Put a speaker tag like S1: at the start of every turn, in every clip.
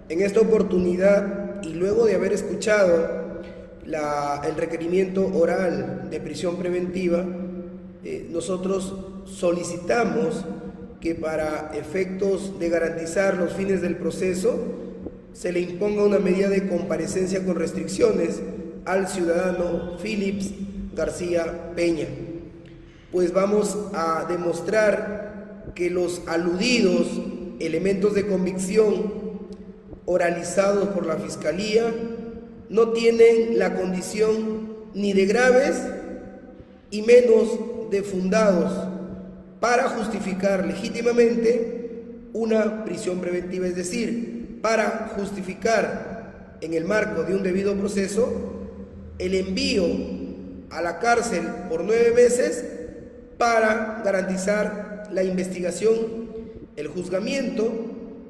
S1: En esta oportunidad, y luego de haber escuchado el requerimiento oral de prisión preventiva, nosotros solicitamos que para efectos de garantizar los fines del proceso se le imponga una medida de comparecencia con restricciones al ciudadano Philips García Peña, pues vamos a demostrar que los aludidos elementos de convicción oralizados por la Fiscalía no tienen la condición ni de graves y menos de fundados para justificar legítimamente una prisión preventiva, es decir, para justificar en el marco de un debido proceso el envío a la cárcel por 9 meses para garantizar la investigación, el juzgamiento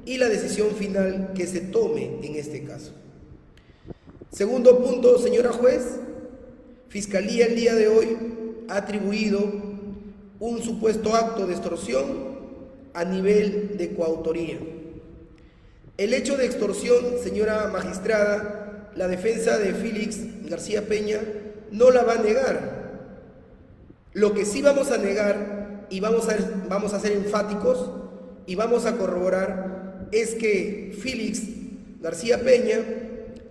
S1: y la decisión final que se tome en este caso. Segundo punto, señora juez, Fiscalía el día de hoy ha atribuido un supuesto acto de extorsión a nivel de coautoría. El hecho de extorsión, señora magistrada, la defensa de Félix García Peña no la va a negar. Lo que sí vamos a negar, y vamos a ser enfáticos y vamos a corroborar, es que Félix García Peña,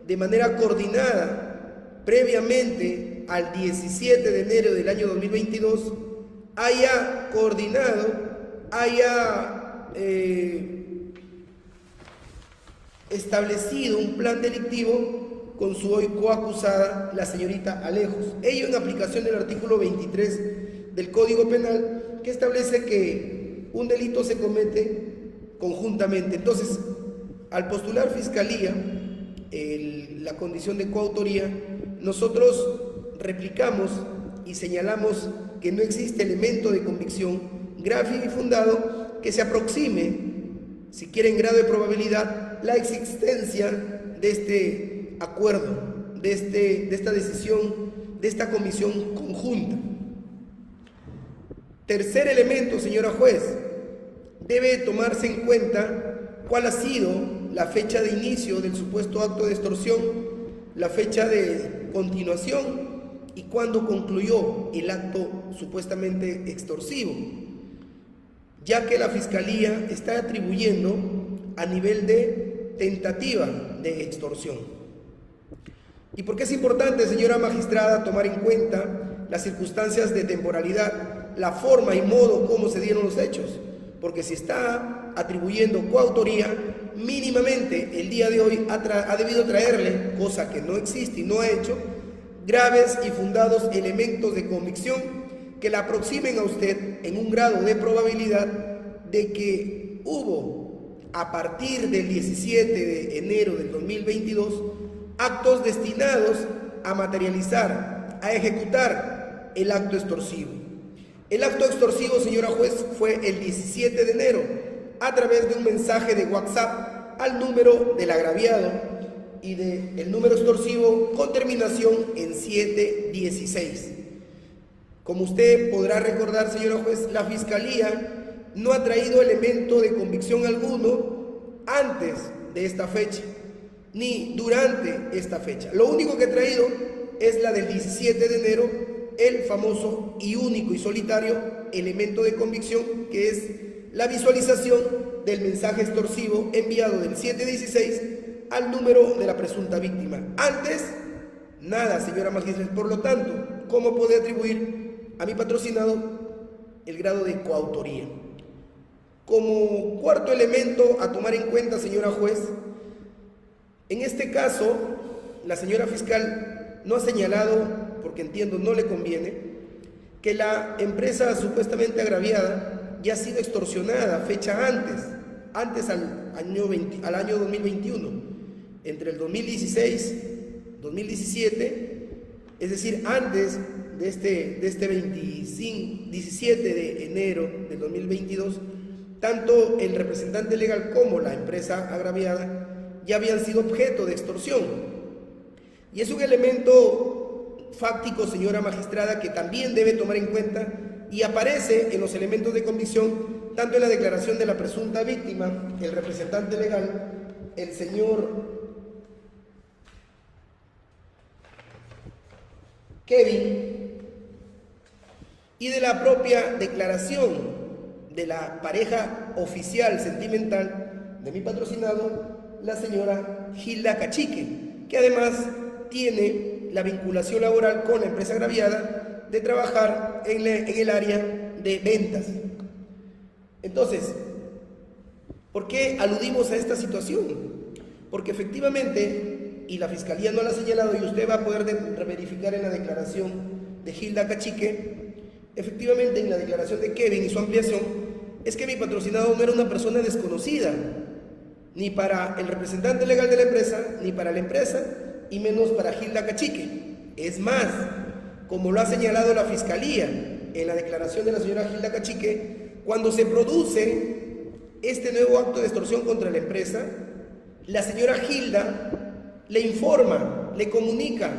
S1: de manera coordinada, previamente al 17 de enero del año 2022, haya coordinado, haya establecido un plan delictivo con su hoy coacusada, la señorita Alejos. Ello en aplicación del artículo 23 del Código Penal, que establece que un delito se comete conjuntamente. Entonces, al postular Fiscalía la condición de coautoría, nosotros replicamos y señalamos que no existe elemento de convicción grave y fundado que se aproxime, si quiere en grado de probabilidad, la existencia de este acuerdo, de esta decisión, de esta comisión conjunta. Tercer elemento, señora juez, debe tomarse en cuenta cuál ha sido la fecha de inicio del supuesto acto de extorsión, la fecha de continuación y cuándo concluyó el acto supuestamente extorsivo, ya que la Fiscalía está atribuyendo a nivel de tentativa de extorsión. ¿Y por qué es importante, señora magistrada, tomar en cuenta las circunstancias de temporalidad, la forma y modo como se dieron los hechos? Porque si está atribuyendo coautoría, mínimamente el día de hoy ha debido traerle, cosa que no existe y no ha hecho, graves y fundados elementos de convicción que la aproximen a usted en un grado de probabilidad de que hubo, a partir del 17 de enero del 2022, actos destinados a materializar, a ejecutar el acto extorsivo. El acto extorsivo, señora juez, fue el 17 de enero a través de un mensaje de WhatsApp al número del agraviado y del número extorsivo con terminación en 716. Como usted podrá recordar, señora juez, la Fiscalía no ha traído elemento de convicción alguno antes de esta fecha, ni durante esta fecha. Lo único que ha traído es la del 17 de enero, el famoso y único y solitario elemento de convicción, que es la visualización del mensaje extorsivo enviado del 716 al número de la presunta víctima. Antes, nada, señora magistrada. Por lo tanto, ¿cómo puede atribuir a mi patrocinado el grado de coautoría? Como cuarto elemento a tomar en cuenta, señora juez, en este caso, la señora fiscal no ha señalado, porque entiendo no le conviene, que la empresa supuestamente agraviada ya ha sido extorsionada fecha antes al año 2021, entre el 2016, 2017, es decir, antes de este 17 de enero del 2022, tanto el representante legal como la empresa agraviada ya habían sido objeto de extorsión. Y es un elemento fáctico, señora magistrada, que también debe tomar en cuenta y aparece en los elementos de convicción, tanto en la declaración de la presunta víctima, el representante legal, el señor Kevin y de la propia declaración de la pareja oficial sentimental de mi patrocinado, la señora Gilda Cachique, que además tiene la vinculación laboral con la empresa agraviada de trabajar en el área de ventas. Entonces, ¿por qué aludimos a esta situación? Porque efectivamente, y la Fiscalía no lo ha señalado, y usted va a poder verificar en la declaración de Gilda Cachique, efectivamente en la declaración de Kevin y su ampliación, es que mi patrocinado no era una persona desconocida, ni para el representante legal de la empresa, ni para la empresa, y menos para Gilda Cachique. Es más, como lo ha señalado la Fiscalía en la declaración de la señora Gilda Cachique, cuando se produce este nuevo acto de extorsión contra la empresa, la señora Gilda le informa, le comunica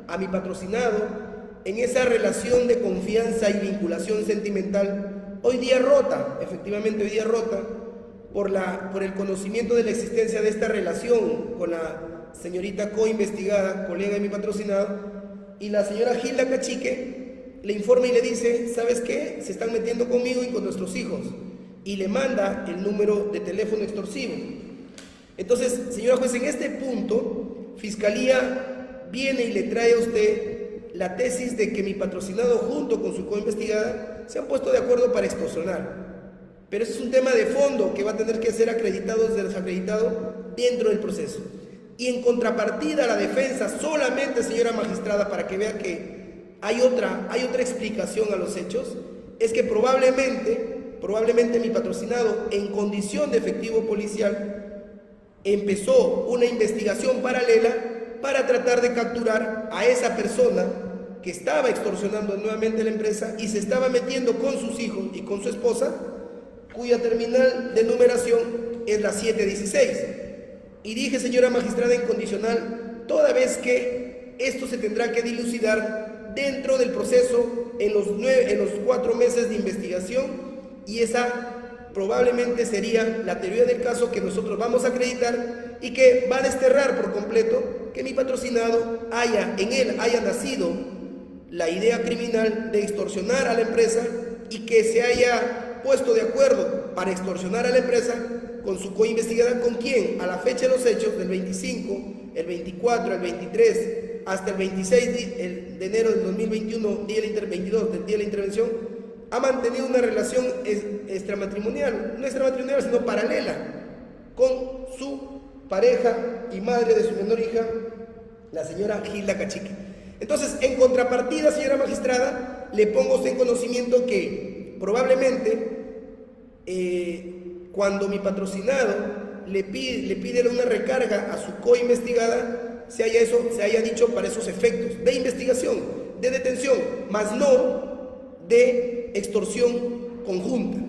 S1: a mi patrocinado en esa relación de confianza y vinculación sentimental, hoy día rota, efectivamente hoy día rota, por el conocimiento de la existencia de esta relación con la señorita co-investigada, colega de mi patrocinado, y la señora Gilda Cachique le informa y le dice, ¿sabes qué? Se están metiendo conmigo y con nuestros hijos, y le manda el número de teléfono extorsivo. Entonces, señora juez, en este punto, Fiscalía viene y le trae a usted la tesis de que mi patrocinado junto con su co-investigada se han puesto de acuerdo para extorsionar. Pero ese es un tema de fondo que va a tener que ser acreditado o desacreditado dentro del proceso. Y en contrapartida, la defensa, solamente, señora magistrada, para que vea que hay otra explicación a los hechos, es que probablemente mi patrocinado, en condición de efectivo policial, empezó una investigación paralela para tratar de capturar a esa persona que estaba extorsionando nuevamente a la empresa y se estaba metiendo con sus hijos y con su esposa, cuya terminal de numeración es la 716. Y dije, señora magistrada, en condicional, toda vez que esto se tendrá que dilucidar dentro del proceso en los 4 meses de investigación, y esa probablemente sería la teoría del caso que nosotros vamos a acreditar y que va a desterrar por completo que mi patrocinado en él haya nacido la idea criminal de extorsionar a la empresa y que se haya puesto de acuerdo para extorsionar a la empresa con su co-investigada, con quien a la fecha de los hechos, del 25, el 24, el 23, hasta el 26 de enero del 2021, día del día de la intervención, ha mantenido una relación extramatrimonial, no extramatrimonial, sino paralela, con su pareja y madre de su menor hija, la señora Gilda Cachique. Entonces, en contrapartida, señora magistrada, le pongo a usted en conocimiento que probablemente cuando mi patrocinado le pide una recarga a su co-investigada, se haya dicho para esos efectos de investigación, de detención, más no de extorsión conjunta.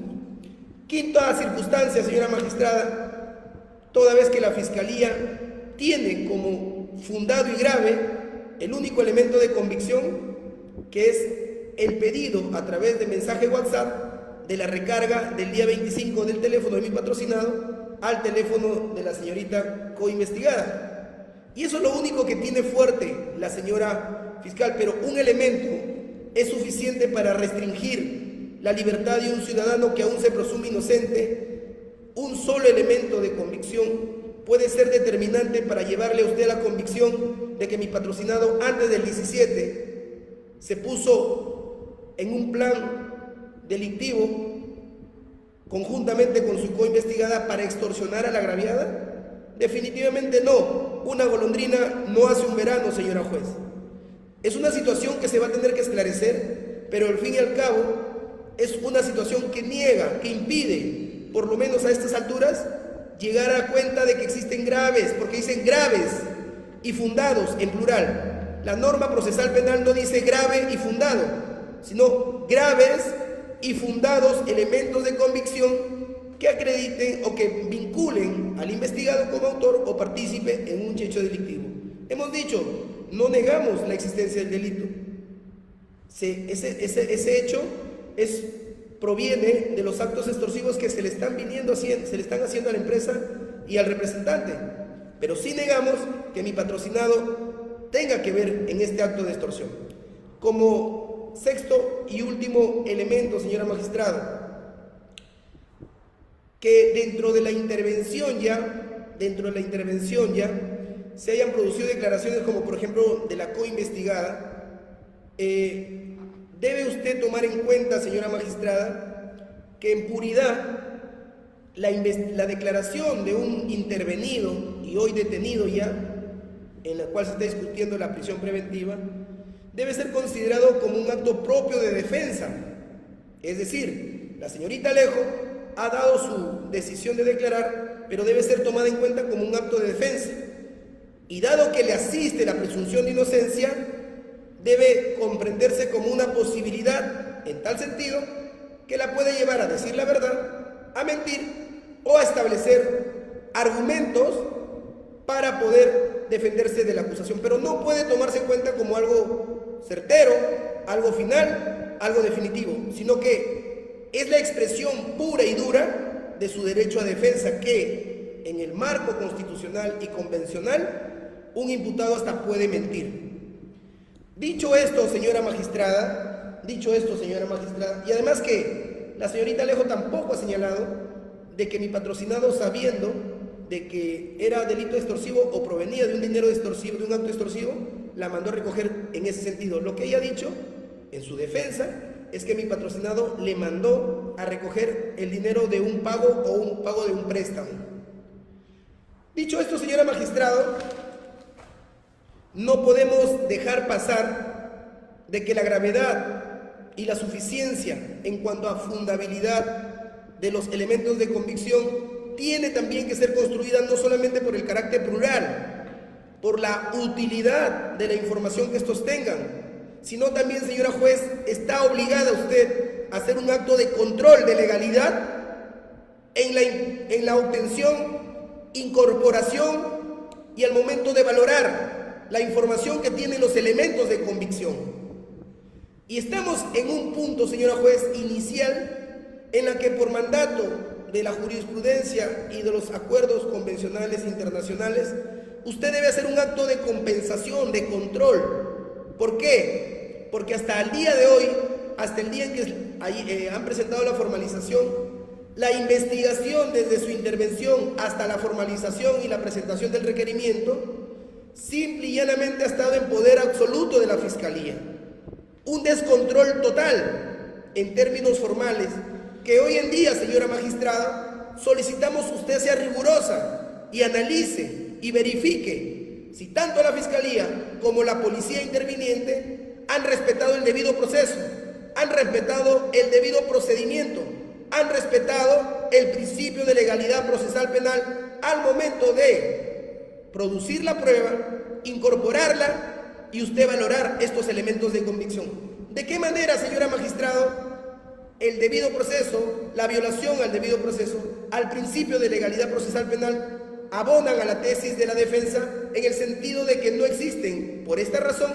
S1: Quinta circunstancia, señora magistrada, toda vez que la Fiscalía tiene como fundado y grave el único elemento de convicción, que es el pedido a través de mensaje WhatsApp de la recarga del día 25 del teléfono de mi patrocinado al teléfono de la señorita co-investigada. Y eso es lo único que tiene fuerte la señora fiscal, pero un elemento es suficiente para restringir la libertad de un ciudadano que aún se presume inocente. Un solo elemento de convicción puede ser determinante para llevarle a usted a la convicción de que mi patrocinado antes del 17 se puso en un plan delictivo conjuntamente con su co-investigada para extorsionar a la agraviada. Definitivamente no. Una golondrina no hace un verano, señora juez. Es una situación que se va a tener que esclarecer, pero al fin y al cabo es una situación que niega, que impide, por lo menos a estas alturas, llegar a cuenta de que existen graves, porque dicen graves y fundados en plural. La norma procesal penal no dice grave y fundado, sino graves y fundados elementos de convicción que acrediten o que vinculen al investigado como autor o partícipe en un hecho delictivo. Hemos dicho, no negamos la existencia del delito. Ese hecho proviene de los actos extorsivos que se le están haciendo a la empresa y al representante, pero sí negamos que mi patrocinado tenga que ver en este acto de extorsión. Como sexto y último elemento, señora magistrada, que dentro de la intervención ya se hayan producido declaraciones como por ejemplo de la coinvestigada, debe usted tomar en cuenta, señora magistrada, que en puridad la declaración de un intervenido y hoy detenido ya, en la cual se está discutiendo la prisión preventiva, debe ser considerado como un acto propio de defensa. Es decir, la señorita Alejo ha dado su decisión de declarar, pero debe ser tomada en cuenta como un acto de defensa. Y dado que le asiste la presunción de inocencia, debe comprenderse como una posibilidad, en tal sentido, que la puede llevar a decir la verdad, a mentir o a establecer argumentos para poder defenderse de la acusación, pero no puede tomarse en cuenta como algo certero, algo final, algo definitivo, sino que es la expresión pura y dura de su derecho a defensa que, en el marco constitucional y convencional, un imputado hasta puede mentir. Dicho esto, señora magistrada, y además que la señorita Alejo tampoco ha señalado de que mi patrocinado, sabiendo de que era delito extorsivo o provenía de un dinero extorsivo, de un acto extorsivo, la mandó a recoger en ese sentido. Lo que ella ha dicho en su defensa es que mi patrocinado le mandó a recoger el dinero de un pago o un pago de un préstamo. Dicho esto, señora magistrado, no podemos dejar pasar de que la gravedad y la suficiencia en cuanto a fundabilidad de los elementos de convicción tiene también que ser construida no solamente por el carácter plural, por la utilidad de la información que estos tengan, sino también, señora juez, está obligada usted a hacer un acto de control de legalidad en la obtención, incorporación y al momento de valorar la información que tienen los elementos de convicción. Y estamos en un punto, señora juez, inicial, en la que por mandato de la jurisprudencia y de los acuerdos convencionales internacionales, usted debe hacer un acto de compensación, de control. ¿Por qué? Porque hasta el día de hoy, hasta el día en que han presentado la formalización, la investigación desde su intervención hasta la formalización y la presentación del requerimiento, simple y llanamente ha estado en poder absoluto de la Fiscalía. Un descontrol total en términos formales, que hoy en día, señora magistrada, solicitamos usted sea rigurosa y analice y verifique si tanto la Fiscalía como la policía interviniente han respetado el debido proceso, han respetado el debido procedimiento, han respetado el principio de legalidad procesal penal al momento de producir la prueba, incorporarla y usted valorar estos elementos de convicción. ¿De qué manera, señora magistrado, el debido proceso, la violación al debido proceso, al principio de legalidad procesal penal, abonan a la tesis de la defensa en el sentido de que no existen, por esta razón,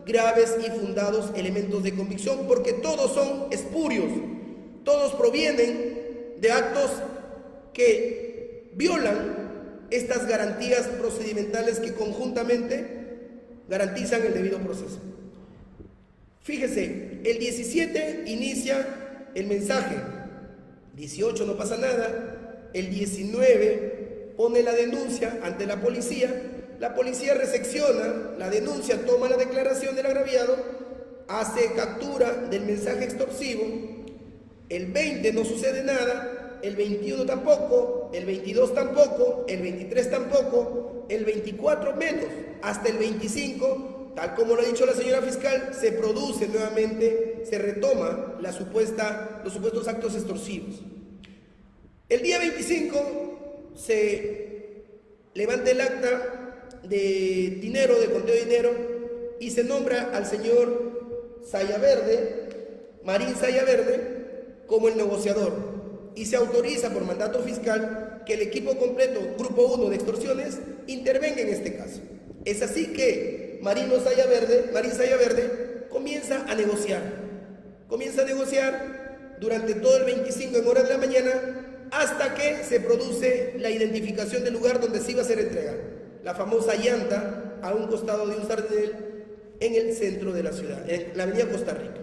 S1: graves y fundados elementos de convicción, porque todos son espurios, todos provienen de actos que violan estas garantías procedimentales que conjuntamente garantizan el debido proceso. Fíjese, el 17 inicia el mensaje, 18 no pasa nada, el 19 pone la denuncia ante la policía recepciona la denuncia, toma la declaración del agraviado, hace captura del mensaje extorsivo, el 20 no sucede nada, el 21 tampoco, el 22 tampoco, el 23 tampoco, el 24 menos, hasta el 25, tal como lo ha dicho la señora fiscal, se produce nuevamente, se retoma los supuestos actos extorsivos. El día 25 se levanta el acta de dinero, de conteo de dinero, y se nombra al señor Marín Sayaverde, como el negociador, y se autoriza por mandato fiscal que el equipo completo, grupo 1 de extorsiones, intervenga en este caso. Es así que Marín Sayaverde comienza a negociar durante todo el 25 en horas de la mañana, hasta que se produce la identificación del lugar donde se iba a hacer entrega, la famosa llanta a un costado de un sardinel en el centro de la ciudad, en la avenida Costa Rica.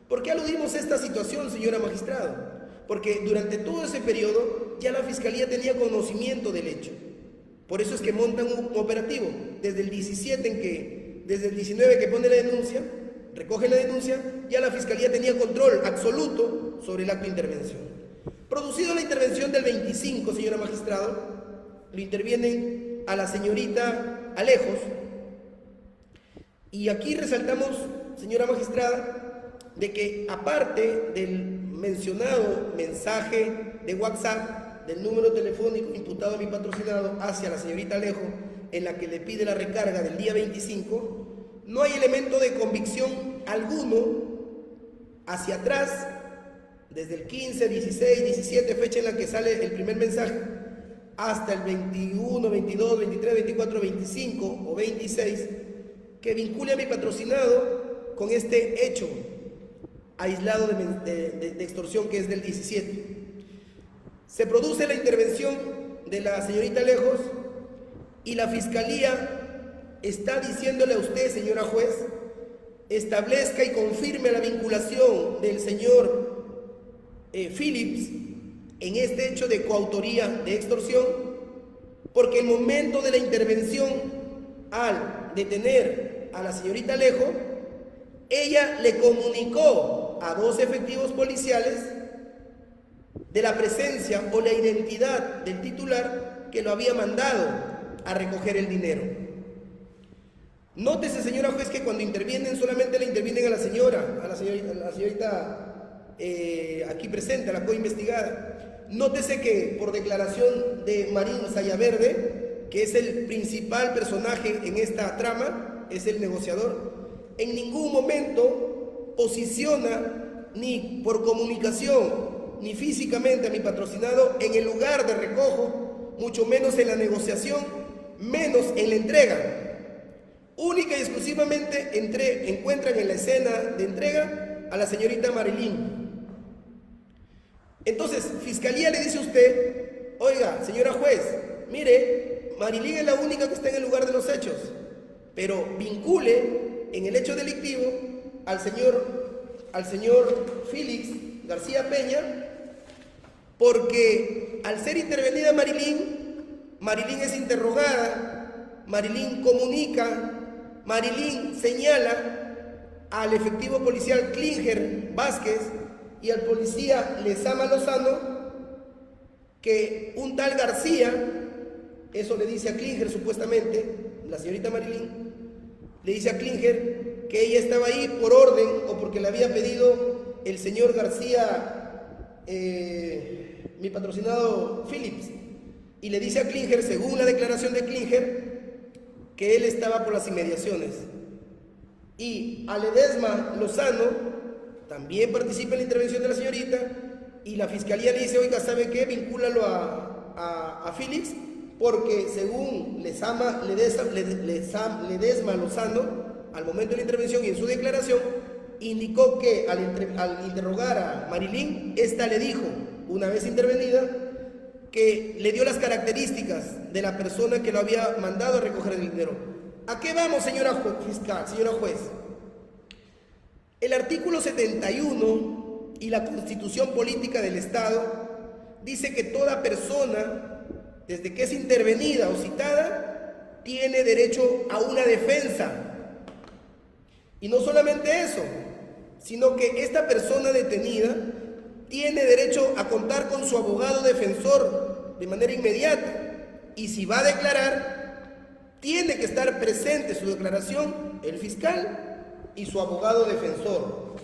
S1: ¿Por qué aludimos a esta situación, señora magistrado? Porque durante todo ese periodo ya la Fiscalía tenía conocimiento del hecho. Por eso es que montan un operativo. Desde el 19 que pone la denuncia, recoge la denuncia, ya la Fiscalía tenía control absoluto sobre el acto de intervención. Producido la intervención del 25, señora magistrado, lo intervienen a la señorita Alejos. Y aquí resaltamos, señora magistrada, de que aparte del mencionado mensaje de WhatsApp del número telefónico imputado a mi patrocinado hacia la señorita Alejo, en la que le pide la recarga del día 25, no hay elemento de convicción alguno hacia atrás, desde el 15, 16, 17, fecha en la que sale el primer mensaje, hasta el 21, 22, 23, 24, 25 o 26, que vincule a mi patrocinado con este hecho aislado de extorsión que es del 17. Se produce la intervención de la señorita Lejos y la Fiscalía está diciéndole a usted, señora juez, establezca y confirme la vinculación del señor Phillips en este hecho de coautoría de extorsión, porque el momento de la intervención, al detener a la señorita Alejo, ella le comunicó a 2 efectivos policiales de la presencia o la identidad del titular que lo había mandado a recoger el dinero. Nótese, señora juez, que cuando intervienen solamente le intervienen a la señorita aquí presente, a la coinvestigada. Nótese que por declaración de Marín Sayaverde, que es el principal personaje en esta trama, es el negociador, en ningún momento posiciona ni por comunicación ni físicamente a mi patrocinado en el lugar de recojo, mucho menos en la negociación, menos en la entrega. Única y exclusivamente encuentran en la escena de entrega a la señorita Marilyn. Entonces, Fiscalía le dice a usted, oiga, señora juez, mire, Marilyn es la única que está en el lugar de los hechos, pero vincule en el hecho delictivo al señor Félix García Peña, porque al ser intervenida Marilyn es interrogada, Marilyn comunica, Marilyn señala al efectivo policial Klinger Vázquez y al policía Lezama Lozano que un tal García, eso le dice a Klinger supuestamente, la señorita Marilyn, le dice a Klinger que ella estaba ahí por orden o porque le había pedido el señor García, mi patrocinado Phillips, y le dice a Klinger, según la declaración de Klinger, que él estaba por las inmediaciones. Y a Ledesma Lozano también participa en la intervención de la señorita, y la Fiscalía le dice, oiga, ¿sabe qué? Vincúlalo a Phillips, porque según Ledesma Lozano, al momento de la intervención y en su declaración, indicó que al interrogar a Marilyn, esta le dijo, una vez intervenida, que le dio las características de la persona que lo había mandado a recoger el dinero. ¿A qué vamos, señora fiscal, señora juez? El artículo 71 y la Constitución Política del Estado dice que toda persona, desde que es intervenida o citada, tiene derecho a una defensa. Y no solamente eso, sino que esta persona detenida tiene derecho a contar con su abogado defensor de manera inmediata. Y si va a declarar, tiene que estar presente su declaración, el fiscal y su abogado defensor.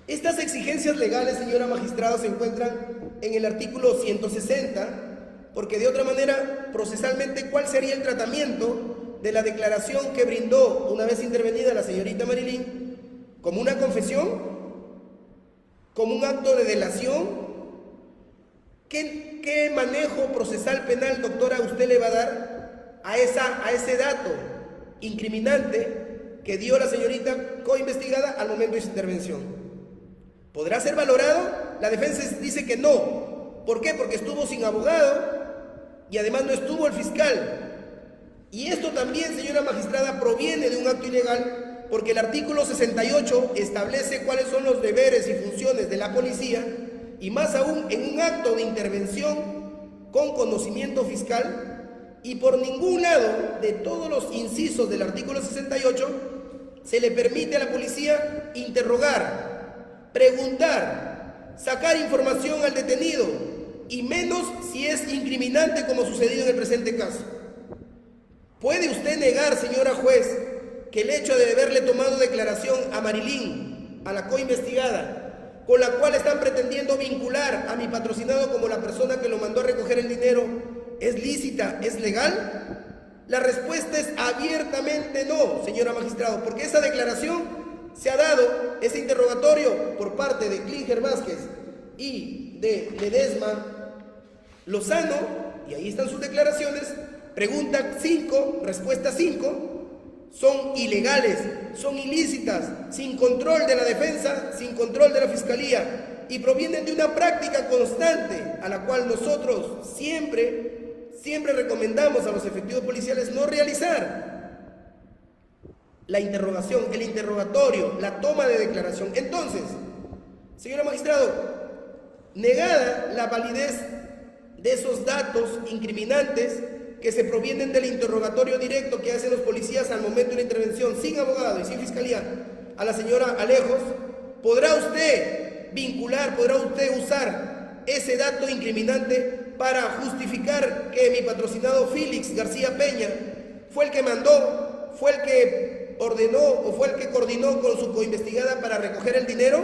S1: Estas exigencias legales, señora magistrada, se encuentran en el artículo 160, porque de otra manera, procesalmente, ¿cuál sería el tratamiento de la declaración que brindó una vez intervenida la señorita Marilyn? ¿Como una confesión? ¿Como un acto de delación? ¿Qué manejo procesal penal, doctora, usted le va a dar a ese dato incriminante que dio la señorita coinvestigada al momento de su intervención? ¿Podrá ser valorado? La defensa dice que no, ¿Por qué? Porque estuvo sin abogado y además no estuvo el fiscal. Y esto también, señora magistrada, proviene de un acto ilegal, porque el artículo 68 establece cuáles son los deberes y funciones de la policía, y más aún en un acto de intervención con conocimiento fiscal, y por ningún lado de todos los incisos del artículo 68 se le permite a la policía interrogar, preguntar, sacar información al detenido, y menos si es incriminante como sucedido en el presente caso. ¿Puede usted negar, señora juez, que el hecho de haberle tomado declaración a Marilyn, a la coinvestigada, con la cual están pretendiendo vincular a mi patrocinado como la persona que lo mandó a recoger el dinero, es lícita, es legal? La respuesta es abiertamente no, señora magistrado, porque esa declaración se ha dado, ese interrogatorio por parte de Klinger Vázquez y de Ledesma Lozano, y ahí están sus declaraciones. Pregunta 5, respuesta 5, son ilegales, son ilícitas, sin control de la defensa, sin control de la fiscalía, y provienen de una práctica constante a la cual nosotros siempre recomendamos a los efectivos policiales no realizar. La interrogación, el interrogatorio, la toma de declaración. Entonces, señora magistrado, negada la validez de esos datos incriminantes que se provienen del interrogatorio directo que hacen los policías al momento de la intervención, sin abogado y sin fiscalía, a la señora Alejos, ¿podrá usted vincular, podrá usted usar ese dato incriminante para justificar que mi patrocinado Félix García Peña fue el que mandó, fue el que ordenó o fue el que coordinó con su coinvestigada para recoger el dinero?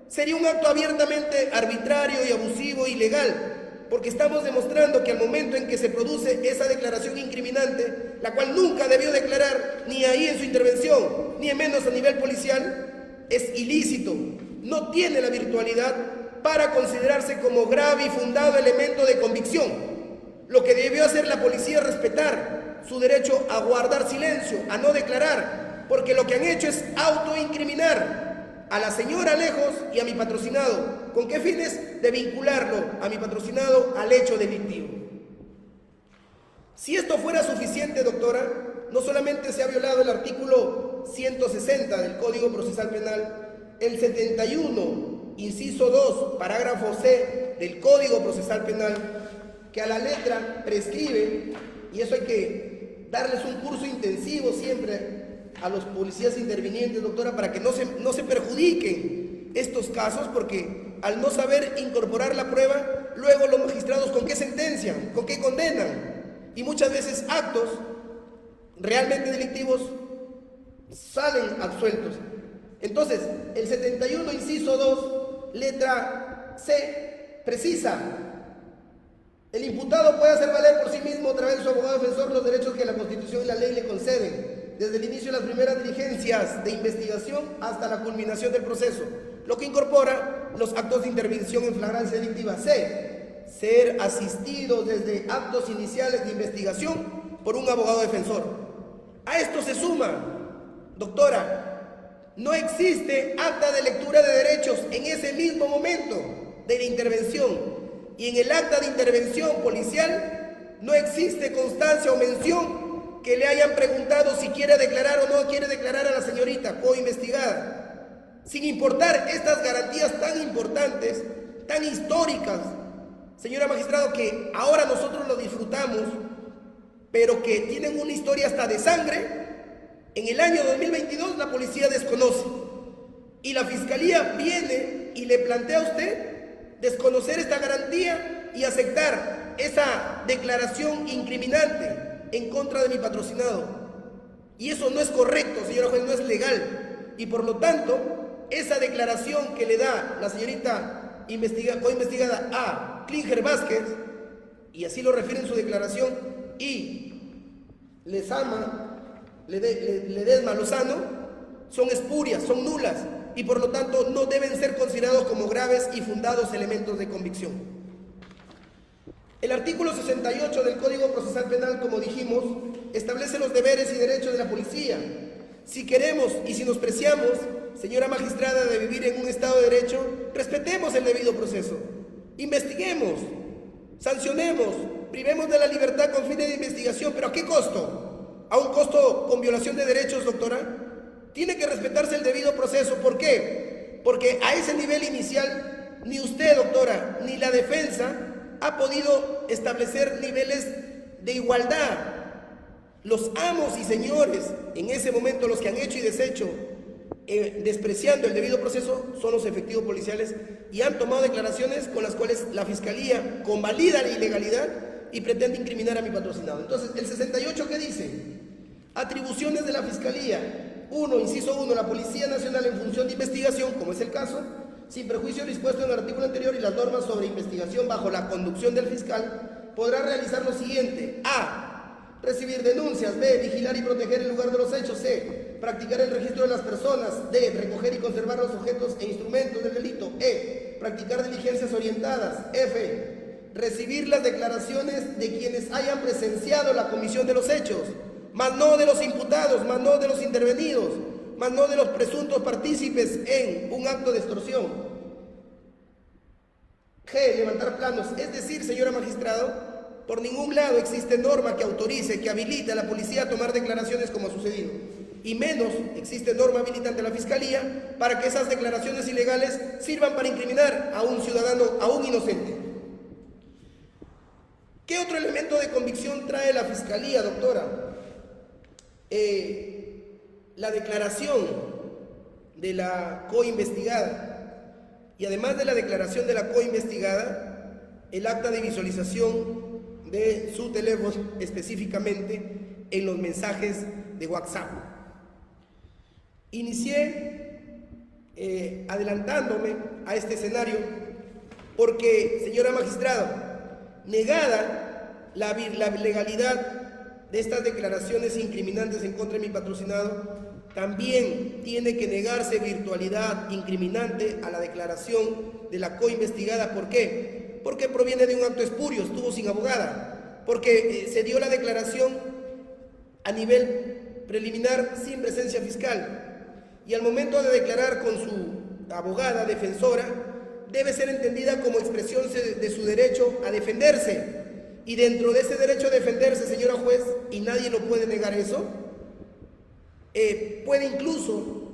S1: Sería un acto abiertamente arbitrario y abusivo y ilegal, porque estamos demostrando que al momento en que se produce esa declaración incriminante, la cual nunca debió declarar ni ahí en su intervención, ni menos a nivel policial, es ilícito, no tiene la virtualidad para considerarse como grave y fundado elemento de convicción. Lo que debió hacer la policía es respetar su derecho a guardar silencio, a no declarar, porque lo que han hecho es autoincriminar a la señora Alejos y a mi patrocinado. ¿Con qué fines? De vincularlo a mi patrocinado al hecho delictivo. Si esto fuera suficiente, doctora, no solamente se ha violado el artículo 160 del Código Procesal Penal, el 71, inciso 2, parágrafo C del Código Procesal Penal, que a la letra prescribe, y eso hay que darles un curso intensivo siempre a los policías intervinientes, doctora, para que no se perjudiquen estos casos, porque al no saber incorporar la prueba, luego los magistrados ¿con qué sentencian? ¿Con qué condenan? Y muchas veces actos realmente delictivos salen absueltos. Entonces, el 71, inciso 2, letra C, precisa: el imputado puede hacer valer por sí mismo, a través de su abogado defensor, los derechos que la Constitución y la ley le conceden, desde el inicio de las primeras diligencias de investigación hasta la culminación del proceso, lo que incorpora los actos de intervención en flagrancia delictiva. C, ser asistido desde actos iniciales de investigación por un abogado defensor. A esto se suma, doctora, no existe acta de lectura de derechos en ese mismo momento de la intervención, y en el acta de intervención policial no existe constancia o mención que le hayan preguntado si quiere declarar o no quiere declarar a la señorita coinvestigada, sin importar estas garantías tan importantes, tan históricas, señora magistrado, que ahora nosotros lo disfrutamos, pero que tienen una historia hasta de sangre. En el año 2022 la policía desconoce, y la fiscalía viene y le plantea a usted desconocer esta garantía y aceptar esa declaración incriminante en contra de mi patrocinado. Y eso no es correcto, señora juez, no es legal. Y por lo tanto, esa declaración que le da la señorita coinvestigada a Klinger Vázquez, y así lo refiere en su declaración, y Ledesma Lozano, son espurias, son nulas, y por lo tanto no deben ser considerados como graves y fundados elementos de convicción. El artículo 68 del Código Procesal Penal, como dijimos, establece los deberes y derechos de la policía. Si queremos y si nos preciamos, señora magistrada, de vivir en un Estado de Derecho, respetemos el debido proceso Investiguemos, sancionemos, privemos de la libertad con fines de investigación, pero ¿a qué costo? ¿A un costo con violación de derechos, doctora? Tiene que respetarse el debido proceso. ¿Por qué? Porque a ese nivel inicial, ni usted, doctora, ni la defensa ha podido establecer niveles de igualdad. Los amos y señores, en ese momento los que han hecho y deshecho, despreciando el debido proceso, son los efectivos policiales y han tomado declaraciones con las cuales la Fiscalía convalida la ilegalidad y pretende incriminar a mi patrocinado. Entonces, el 68, ¿qué dice? Atribuciones de la Fiscalía. 1, inciso 1, la Policía Nacional en función de investigación, como es el caso, sin perjuicio dispuesto en el artículo anterior y las normas sobre investigación bajo la conducción del fiscal, podrá realizar lo siguiente: A, recibir denuncias; B, vigilar y proteger el lugar de los hechos; C, practicar el registro de las personas; D, recoger y conservar los objetos e instrumentos del delito; E, practicar diligencias orientadas; F, recibir las declaraciones de quienes hayan presenciado la comisión de los hechos, mas no de los imputados, mas no de los intervenidos, mas no de los presuntos partícipes en un acto de extorsión. G, levantar planos. Es decir, señora magistrado, por ningún lado existe norma que autorice, que habilite a la policía a tomar declaraciones como ha sucedido. Y menos existe norma habilitante a la Fiscalía para que esas declaraciones ilegales sirvan para incriminar a un ciudadano, a un inocente. ¿Qué otro elemento de convicción trae la Fiscalía, doctora? La declaración de la coinvestigada, y además de la declaración de la coinvestigada, el acta de visualización de su teléfono, específicamente en los mensajes de WhatsApp. Inicié adelantándome a este escenario porque, señora magistrada, negada la legalidad de estas declaraciones incriminantes en contra de mi patrocinado, también tiene que negarse virtualidad incriminante a la declaración de la coinvestigada. ¿Por qué? Porque proviene de un acto espurio, estuvo sin abogada, porque se dio la declaración a nivel preliminar sin presencia fiscal, y al momento de declarar con su abogada defensora, debe ser entendida como expresión de su derecho a defenderse. Y dentro de ese derecho a defenderse, señora juez, y nadie lo puede negar eso, puede incluso,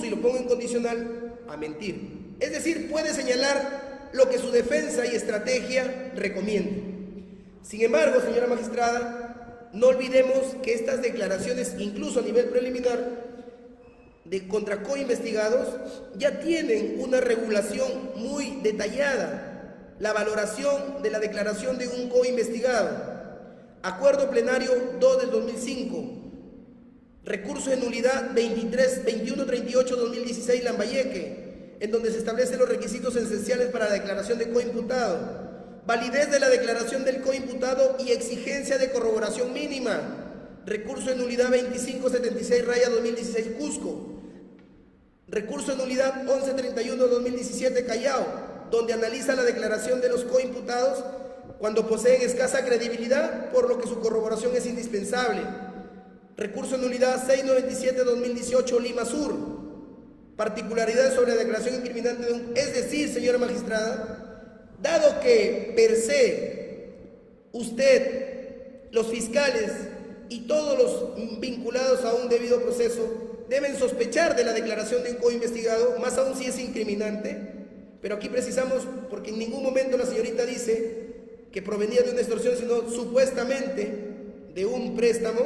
S1: y lo pongo en condicional, a mentir. Es decir, puede señalar lo que su defensa y estrategia recomienden. Sin embargo, señora magistrada, no olvidemos que estas declaraciones, incluso a nivel preliminar, contra coinvestigados, ya tienen una regulación muy detallada. La valoración de la declaración de un coinvestigado. Acuerdo plenario 2 del 2005. Recurso de nulidad 2138-2016 Lambayeque, en donde se establecen los requisitos esenciales para la declaración de coimputado. Validez de la declaración del coimputado y exigencia de corroboración mínima. Recurso de nulidad 2576-2016 Cusco. Recurso de nulidad 1131-2017 Callao, donde analiza la declaración de los coimputados cuando poseen escasa credibilidad, por lo que su corroboración es indispensable. Recurso de nulidad 697-2018 Lima Sur. Particularidades sobre la declaración incriminante de un... Es decir, señora magistrada, dado que per se usted, los fiscales y todos los vinculados a un debido proceso deben sospechar de la declaración de un coinvestigado, más aún si es incriminante. Pero aquí precisamos, porque en ningún momento la señorita dice que provenía de una extorsión, sino supuestamente de un préstamo.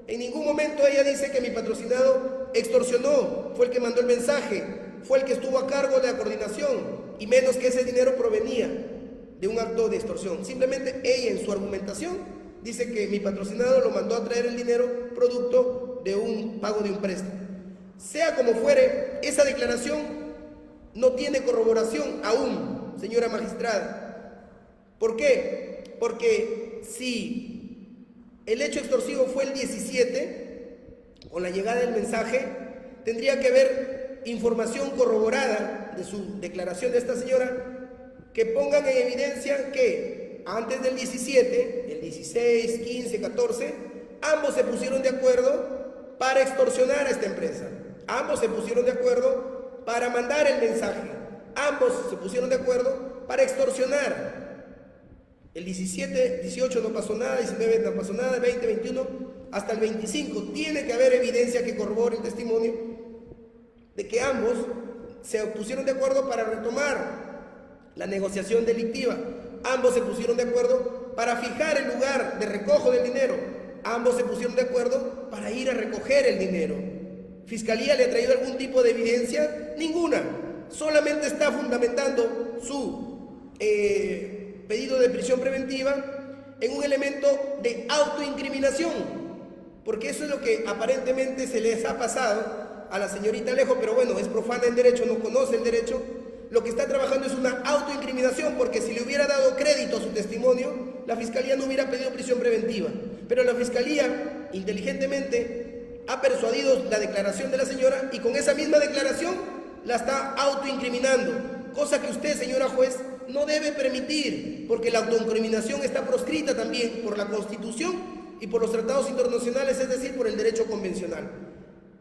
S1: En ningún momento ella dice que mi patrocinado extorsionó, fue el que mandó el mensaje, fue el que estuvo a cargo de la coordinación, y menos que ese dinero provenía de un acto de extorsión. Simplemente ella, en su argumentación, dice que mi patrocinado lo mandó a traer el dinero producto de un pago de un préstamo. Sea como fuere, esa declaración no tiene corroboración aún, señora magistrada. ¿Por qué? Porque si el hecho extorsivo fue el 17, con la llegada del mensaje, tendría que haber información corroborada de su declaración de esta señora que pongan en evidencia que antes del 17, el 16, 15, 14, ambos se pusieron de acuerdo para extorsionar a esta empresa. Ambos se pusieron de acuerdo para mandar el mensaje. Ambos se pusieron de acuerdo para extorsionar. El 17, 18 no pasó nada, 19 no pasó nada, 20, 21, hasta el 25. Tiene que haber evidencia que corrobore el testimonio de que ambos se pusieron de acuerdo para retomar la negociación delictiva. Ambos se pusieron de acuerdo para fijar el lugar de recojo del dinero. Ambos se pusieron de acuerdo para ir a recoger el dinero. ¿Fiscalía le ha traído algún tipo de evidencia? Ninguna. Solamente está fundamentando su pedido de prisión preventiva en un elemento de autoincriminación, porque eso es lo que aparentemente se les ha pasado a la señorita Alejo, pero bueno, es profana en derecho, no conoce el derecho. Lo que está trabajando es una autoincriminación, porque si le hubiera dado crédito a su testimonio, la Fiscalía no hubiera pedido prisión preventiva. Pero la Fiscalía, inteligentemente, ha persuadido la declaración de la señora y con esa misma declaración la está autoincriminando, cosa que usted, señora juez, no debe permitir, porque la autoincriminación está proscrita también por la Constitución y por los tratados internacionales, es decir, por el derecho convencional.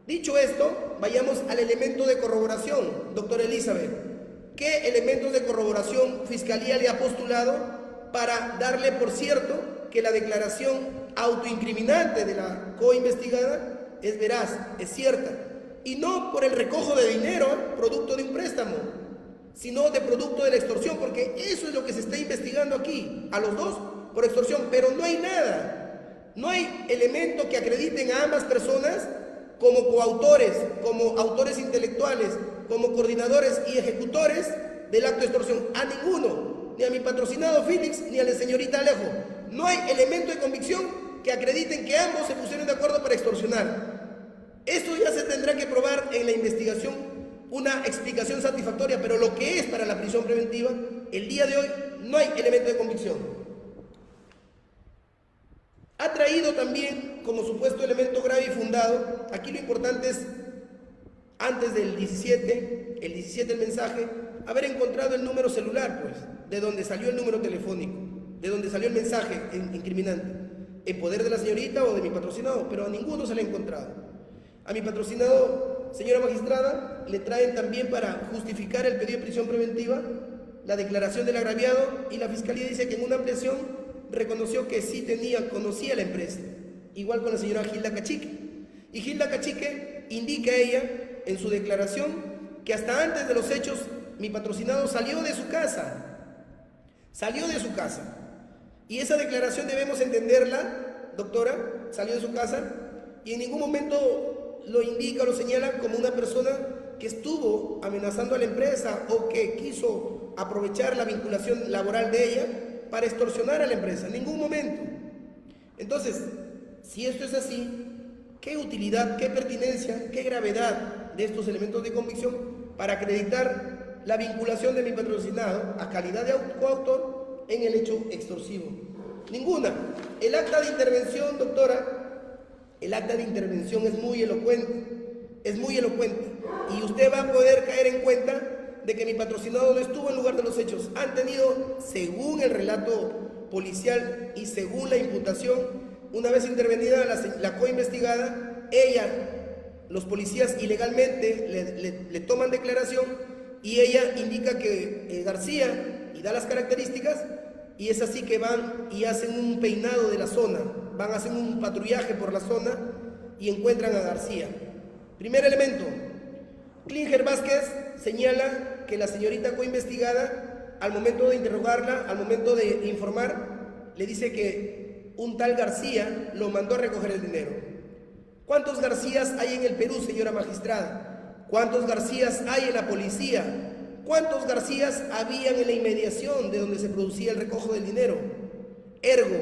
S1: Dicho esto, vayamos al elemento de corroboración, doctora Elizabeth. ¿Qué elementos de corroboración Fiscalía le ha postulado para darle por cierto que la declaración autoincriminante de la coinvestigada es veraz, es cierta? Y no por el recojo de dinero, producto de un préstamo, sino de producto de la extorsión, porque eso es lo que se está investigando aquí, a los dos por extorsión, pero no hay nada, no hay elemento que acrediten a ambas personas como coautores, como autores intelectuales, como coordinadores y ejecutores del acto de extorsión, a ninguno, ni a mi patrocinado Félix, ni a la señorita Alejo. No hay elemento de convicción que acrediten que ambos se pusieron de acuerdo para extorsionar. Esto ya se tendrá que probar en la investigación, una explicación satisfactoria, pero lo que es para la prisión preventiva, el día de hoy no hay elemento de convicción. Ha traído también como supuesto elemento grave y fundado, aquí lo importante es, antes del 17, el 17 el mensaje, haber encontrado el número celular, pues, de donde salió el número telefónico, de donde salió el mensaje incriminante, en poder de la señorita o de mi patrocinado, pero a ninguno se le ha encontrado. A mi patrocinado, señora magistrada, le traen también para justificar el pedido de prisión preventiva la declaración del agraviado, y la Fiscalía dice que en una ampliación reconoció que sí conocía la empresa, igual con la señora Gilda Cachique. Y Gilda Cachique indica a ella en su declaración que hasta antes de los hechos mi patrocinado salió de su casa, y esa declaración debemos entenderla, doctora, salió de su casa, y en ningún momento lo indica o lo señala como una persona que estuvo amenazando a la empresa o que quiso aprovechar la vinculación laboral de ella para extorsionar a la empresa, en ningún momento. Entonces, si esto es así, ¿qué utilidad, qué pertinencia, qué gravedad de estos elementos de convicción para acreditar la vinculación de mi patrocinado a calidad de coautor en el hecho extorsivo? Ninguna. El acta de intervención, doctora, el acta de intervención es muy elocuente, y usted va a poder caer en cuenta de que mi patrocinado no estuvo en lugar de los hechos. Han tenido, según el relato policial y según la imputación, una vez intervenida la coinvestigada, ella, los policías ilegalmente le toman declaración y ella indica que García, y da las características, y es así que van y hacen un peinado de la zona, van a hacer un patrullaje por la zona y encuentran a García. Primer elemento, Klinger Vázquez señala que la señorita coinvestigada, al momento de interrogarla, al momento de informar, le dice que un tal García lo mandó a recoger el dinero. ¿Cuántos Garcías hay en el Perú, señora magistrada? ¿Cuántos Garcías hay en la policía? ¿Cuántos Garcías habían en la inmediación de donde se producía el recojo del dinero? Ergo,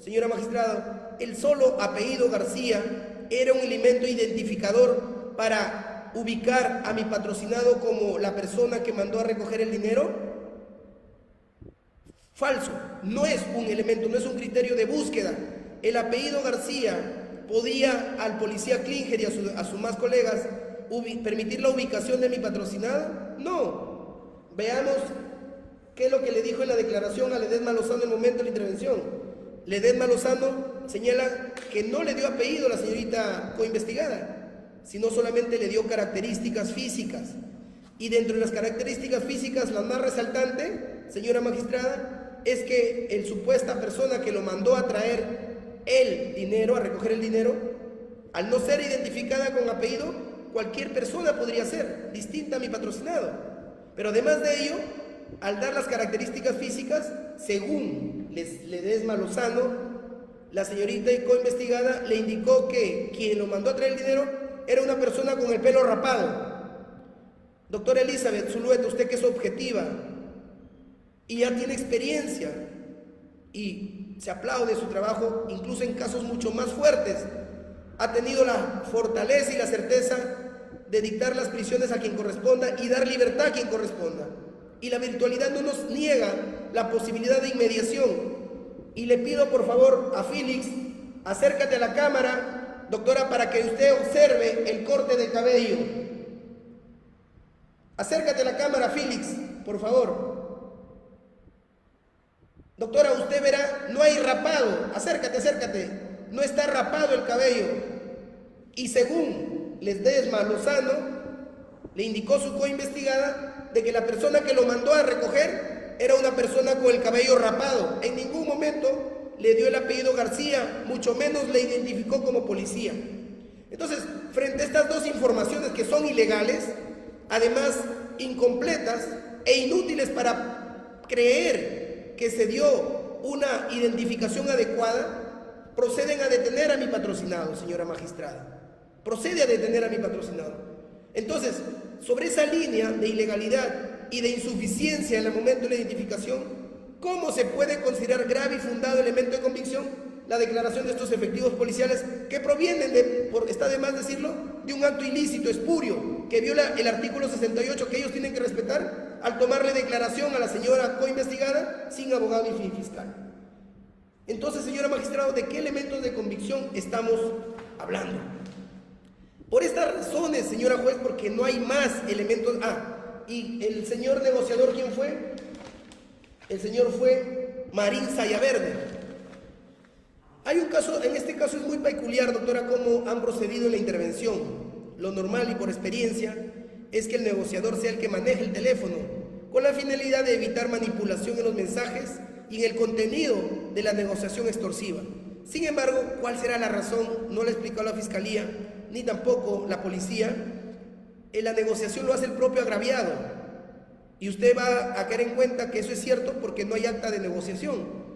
S1: señora magistrada, el solo apellido García era un elemento identificador para ubicar a mi patrocinado como la persona que mandó a recoger el dinero. Falso, no es un elemento, no es un criterio de búsqueda. El apellido García podía al policía Klinger y a sus más colegas permitir la ubicación de mi patrocinado. No. Veamos qué es lo que le dijo en la declaración a Ledesma Lozano en el momento de la intervención. Ledesma Lozano señala que no le dio apellido a la señorita coinvestigada, sino solamente le dio características físicas. Y dentro de las características físicas, la más resaltante señora magistrada, es que el supuesta persona que lo mandó a traer el dinero, a recoger el dinero, al no ser identificada con apellido, cualquier persona podría ser distinta a mi patrocinado. Pero además de ello, al dar las características físicas, según Ledesma Lozano, la señorita y coinvestigada le indicó que quien lo mandó a traer el dinero era una persona con el pelo rapado. Doctora Elizabeth Zulueta, usted que es objetiva y ya tiene experiencia y se aplaude su trabajo, incluso en casos mucho más fuertes, ha tenido la fortaleza y la certeza de dictar las prisiones a quien corresponda y dar libertad a quien corresponda. Y la virtualidad no nos niega la posibilidad de inmediación. Y le pido por favor a Félix, acércate a la cámara, doctora, para que usted observe el corte de cabello. Acércate a la cámara, Félix, por favor. Doctora, usted verá, no hay rapado. Acércate, acércate. No está rapado el cabello. Y según Ledesma Lozano, le indicó su coinvestigada de que la persona que lo mandó a recoger era una persona con el cabello rapado. En ningún momento le dio el apellido García, mucho menos le identificó como policía. Entonces, frente a estas dos informaciones que son ilegales, además incompletas e inútiles para creer que se dio una identificación adecuada, proceden a detener a mi patrocinado, señora magistrada. Procede a detener a mi patrocinado. Entonces, sobre esa línea de ilegalidad y de insuficiencia en el momento de la identificación, ¿cómo se puede considerar grave y fundado elemento de convicción la declaración de estos efectivos policiales que provienen está de más decirlo, de un acto ilícito, espurio, que viola el artículo 68 que ellos tienen que respetar al tomarle declaración a la señora coinvestigada sin abogado ni fiscal? Entonces, señora magistrado, ¿de qué elementos de convicción estamos hablando? Por estas razones, señora juez, porque no hay más elementos. Y el señor negociador, ¿quién fue? El señor fue Marín Sayaverde. Hay un caso, en este caso es muy peculiar, doctora, cómo han procedido en la intervención. Lo normal y por experiencia es que el negociador sea el que maneje el teléfono, con la finalidad de evitar manipulación en los mensajes y en el contenido de la negociación extorsiva. Sin embargo, ¿cuál será la razón? No la explicó la Fiscalía, ni tampoco la policía. En la negociación lo hace el propio agraviado. Y usted va a caer en cuenta que eso es cierto porque no hay acta de negociación.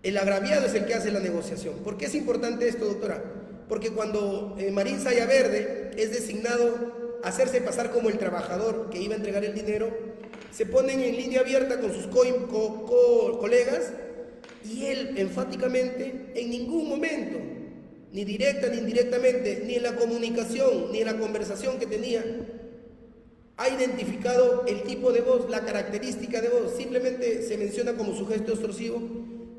S1: El agraviado es el que hace la negociación. ¿Por qué es importante esto, doctora? Porque cuando Marín Sayaverde es designado a hacerse pasar como el trabajador que iba a entregar el dinero, se ponen en línea abierta con sus colegas y él enfáticamente en ningún momento, ni directa ni indirectamente, ni en la comunicación, ni en la conversación que tenía, ha identificado el tipo de voz, la característica de voz. Simplemente se menciona como su gesto extorsivo,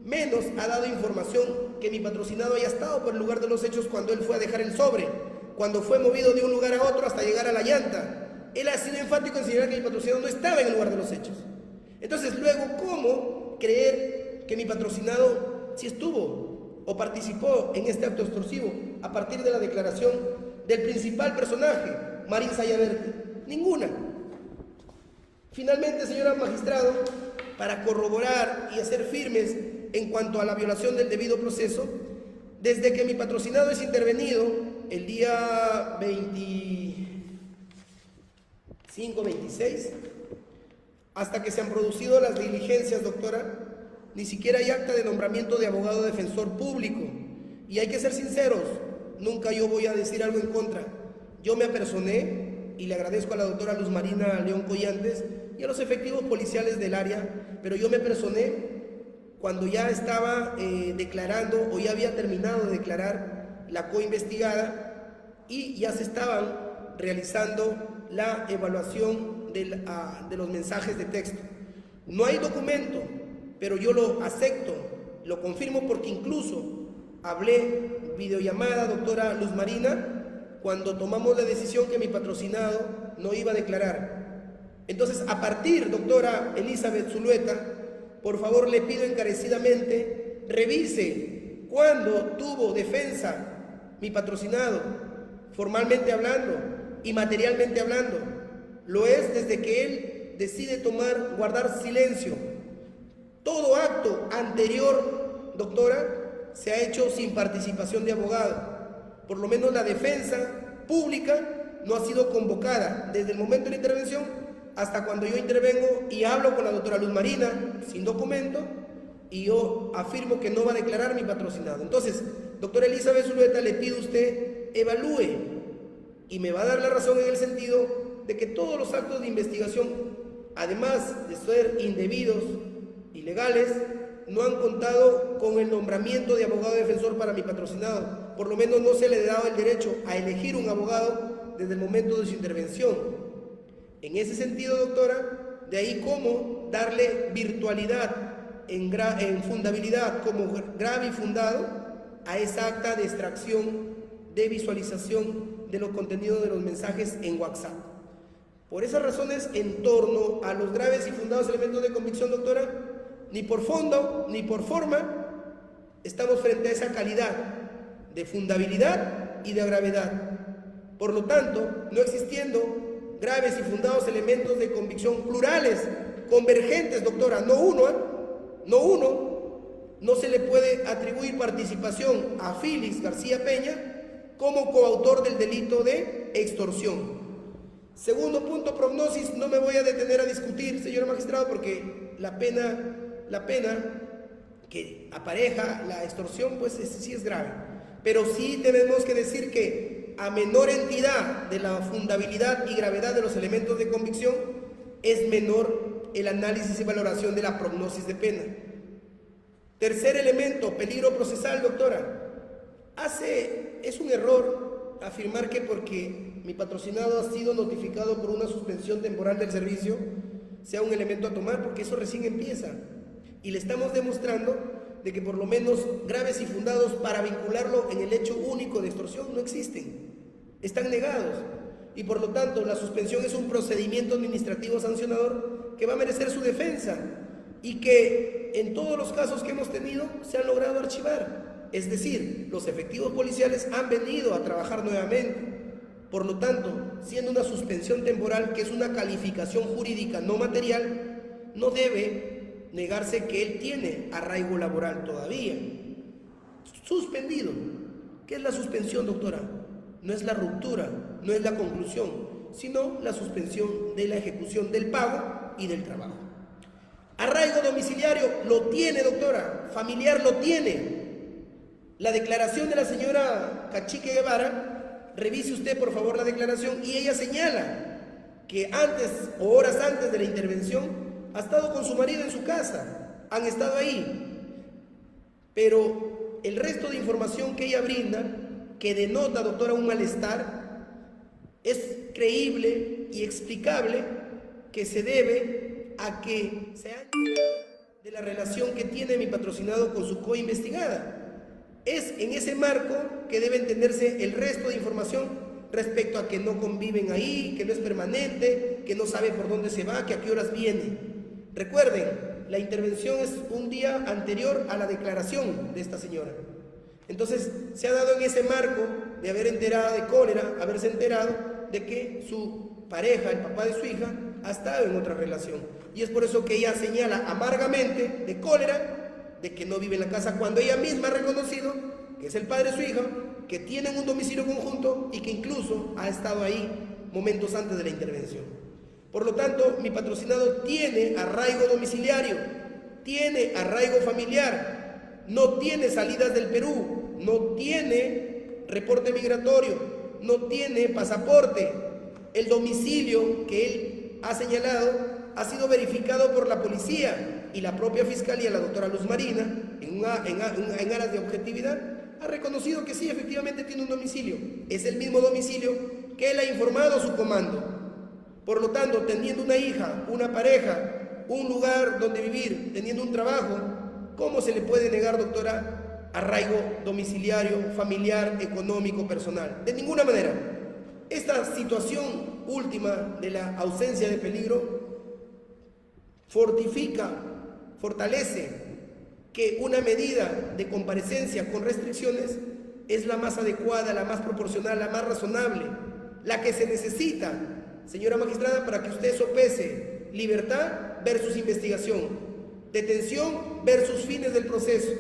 S1: menos ha dado información que mi patrocinado haya estado por el lugar de los hechos cuando él fue a dejar el sobre, cuando fue movido de un lugar a otro hasta llegar a la llanta. Él ha sido enfático en señalar que mi patrocinado no estaba en el lugar de los hechos. Entonces, luego, ¿cómo creer que mi patrocinado sí estuvo o participó en este acto extorsivo a partir de la declaración del principal personaje, Marín Sayaverde? Ninguna. Finalmente, señora magistrado, para corroborar y hacer firmes en cuanto a la violación del debido proceso, desde que mi patrocinado es intervenido el día 25-26, hasta que se han producido las diligencias, doctora, ni siquiera hay acta de nombramiento de abogado defensor público. Y hay que ser sinceros, nunca yo voy a decir algo en contra. Yo me apersoné, y le agradezco a la doctora Luz Marina León Collantes y a los efectivos policiales del área, pero yo me personé cuando ya estaba declarando o ya había terminado de declarar la coinvestigada y ya se estaban realizando la evaluación de los mensajes de texto. No hay documento, pero yo lo acepto, lo confirmo porque incluso hablé videollamada, doctora Luz Marina, cuando tomamos la decisión que mi patrocinado no iba a declarar. Entonces, a partir, doctora Elizabeth Zulueta, por favor le pido encarecidamente, revise cuándo tuvo defensa mi patrocinado, formalmente hablando y materialmente hablando. Lo es desde que él decide guardar silencio Todo acto anterior, doctora, se ha hecho sin participación de abogado. Por lo menos la defensa pública no ha sido convocada desde el momento de la intervención hasta cuando yo intervengo y hablo con la doctora Luz Marina sin documento y yo afirmo que no va a declarar mi patrocinado. Entonces, doctora Elizabeth Zulueta, le pido a usted evalúe y me va a dar la razón en el sentido de que todos los actos de investigación, además de ser indebidos, ilegales, no han contado con el nombramiento de abogado defensor para mi patrocinado. Por lo menos no se le ha dado el derecho a elegir un abogado desde el momento de su intervención. En ese sentido, doctora, de ahí cómo darle virtualidad en fundabilidad como grave y fundado a esa acta de extracción de visualización de los contenidos de los mensajes en WhatsApp. Por esas razones, en torno a los graves y fundados elementos de convicción, doctora, ni por fondo ni por forma estamos frente a esa calidad de fundabilidad y de gravedad. Por lo tanto, no existiendo graves y fundados elementos de convicción plurales, convergentes, doctora, no uno, no se le puede atribuir participación a Félix García Peña como coautor del delito de extorsión. Segundo punto, prognosis. No me voy a detener a discutir, señor magistrado, porque la pena que apareja la extorsión, pues sí es grave. Pero sí tenemos que decir que a menor entidad de la fundabilidad y gravedad de los elementos de convicción, es menor el análisis y valoración de la prognosis de pena. Tercer elemento, peligro procesal, doctora. Es un error afirmar que porque mi patrocinado ha sido notificado por una suspensión temporal del servicio, sea un elemento a tomar, porque eso recién empieza. Y le estamos demostrando de que por lo menos graves y fundados para vincularlo en el hecho único de extorsión no existen. Están negados. Y por lo tanto, la suspensión es un procedimiento administrativo sancionador que va a merecer su defensa y que en todos los casos que hemos tenido se han logrado archivar. Es decir, los efectivos policiales han venido a trabajar nuevamente. Por lo tanto, siendo una suspensión temporal, que es una calificación jurídica no material, no debe negarse que él tiene arraigo laboral todavía. Suspendido. ¿Qué es la suspensión, doctora? No es la ruptura, no es la conclusión, sino la suspensión de la ejecución del pago y del trabajo. Arraigo domiciliario lo tiene, doctora. Familiar lo tiene. La declaración de la señora Cachique Guevara, revise usted por favor la declaración, y ella señala que antes o horas antes de la intervención ha estado con su marido en su casa, han estado ahí, pero el resto de información que ella brinda, que denota, doctora, un malestar, es creíble y explicable que se debe a que se ha enterado de la relación que tiene mi patrocinado con su coinvestigada. Es en ese marco que debe entenderse el resto de información respecto a que no conviven ahí, que no es permanente, que no sabe por dónde se va, que a qué horas viene. Recuerden, la intervención es un día anterior a la declaración de esta señora. Entonces, se ha dado en ese marco de haber enterado de cólera, haberse enterado de que su pareja, el papá de su hija, ha estado en otra relación. Y es por eso que ella señala amargamente de cólera de que no vive en la casa, cuando ella misma ha reconocido que es el padre de su hija, que tienen un domicilio conjunto y que incluso ha estado ahí momentos antes de la intervención. Por lo tanto, mi patrocinado tiene arraigo domiciliario, tiene arraigo familiar, no tiene salidas del Perú, no tiene reporte migratorio, no tiene pasaporte. El domicilio que él ha señalado ha sido verificado por la policía y la propia fiscalía, la doctora Luz Marina, en aras de objetividad, ha reconocido que sí, efectivamente tiene un domicilio. Es el mismo domicilio que él ha informado a su comando. Por lo tanto, teniendo una hija, una pareja, un lugar donde vivir, teniendo un trabajo, ¿cómo se le puede negar, doctora, arraigo domiciliario, familiar, económico, personal? De ninguna manera. Esta situación última de la ausencia de peligro fortalece que una medida de comparecencia con restricciones es la más adecuada, la más proporcional, la más razonable, la que se necesita, señora magistrada, para que usted sopese libertad versus investigación. Detención versus fines del proceso.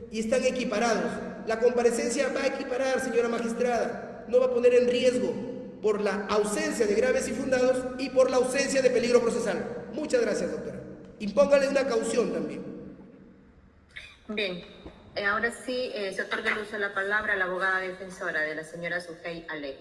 S1: Y están equiparados. La comparecencia va a equiparar, señora magistrada. No va a poner en riesgo por la ausencia de graves y fundados y por la ausencia de peligro procesal. Muchas gracias, doctora. Impóngale una caución también.
S2: Bien, ahora sí se otorga el uso de la palabra a la abogada defensora de la señora Sujei Ale.